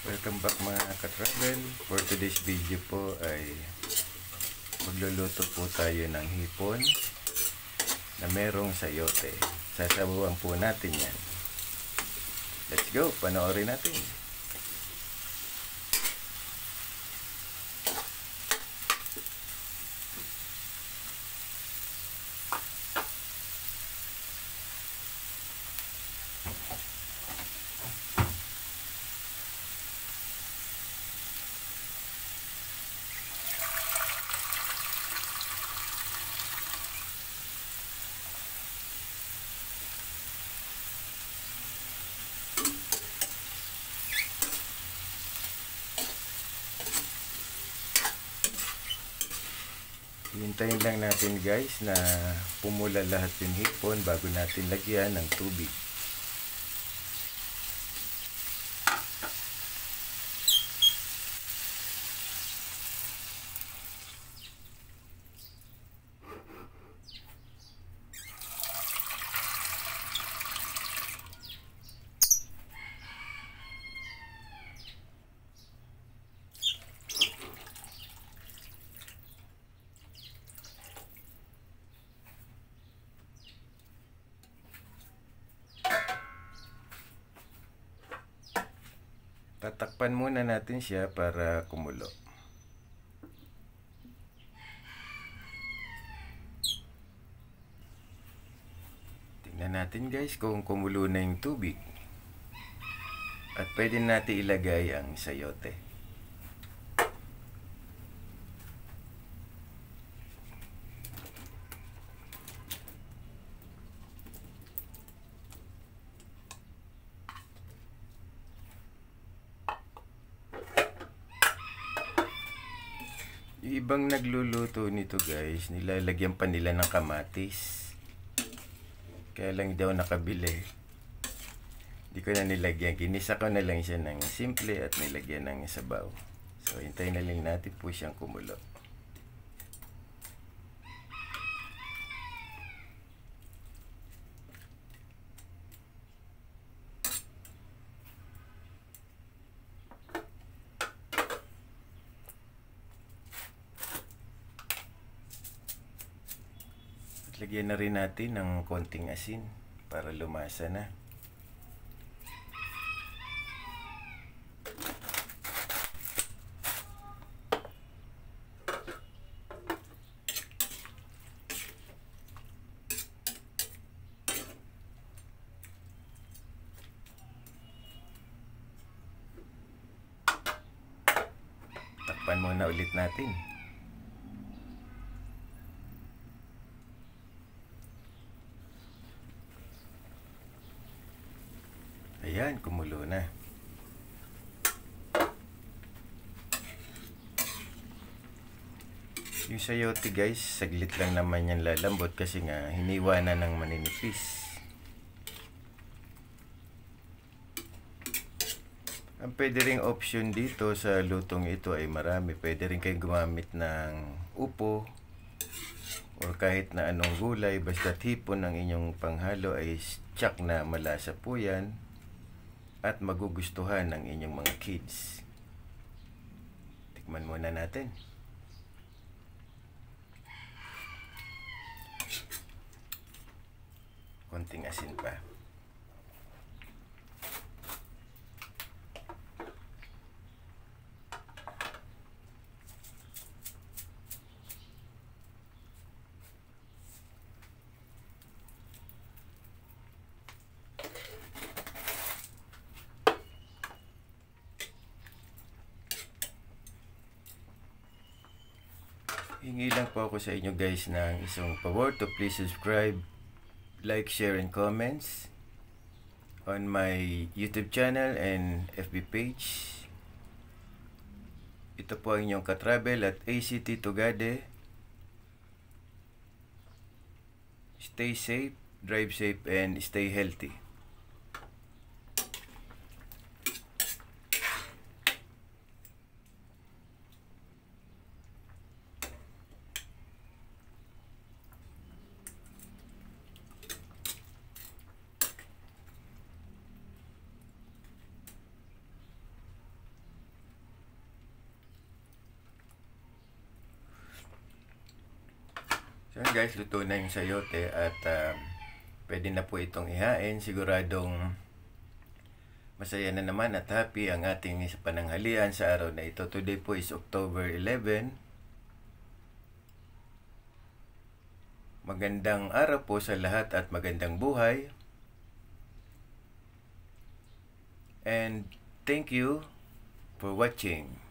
Welcome back mga ka-travel. For today's video po ay magluluto po tayo ng hipon na merong sayote. Sasabuhan po natin yan. Let's go, panoorin natin. Hintayin lang natin guys na pumula lahat yung hipon bago natin lagyan ng tubig. Tatakpan muna natin siya para kumulo. Tingnan natin guys kung kumulo na yung tubig. At pwede natin ilagay ang sayote. Yung ibang nagluluto nito guys, nilalagyan pa nila ng kamatis. Kaya lang daw nakabili. Hindi ko na nilagyan. Ginisa ko na lang siya ng simple at nilagyan ng sabaw. So, hintayin na lang natin po siyang kumulo. Lagyan na rin natin ng konting asin para lumasa na. Takpan muna ulit natin. Ayan, kumulo na. Yung sayote guys, saglit lang naman yan lalambot kasi nga hiniwa na ng maninipis. Ang pwede ring option dito sa lutong ito ay marami. Pwede rin kayong gumamit ng upo or kahit na anong gulay. Basta hipon ng inyong panghalo ay tsak na malasa po yan. At magugustuhan ng inyong mga kids. Tikman muna natin. Konting asin pa. Hingi lang po ako sa inyo guys ng isang pabor to please subscribe, like, share, and comments on my YouTube channel and FB page. Ito po ang inyong ka-travel at ACT Tugade. Stay safe, drive safe, and stay healthy. So guys, luto na yung sayote at pwede na po itong ihain. Siguradong masaya na naman at happy ang ating pananghalian sa araw na ito. Today po is October 11. Magandang araw po sa lahat at magandang buhay. And thank you for watching.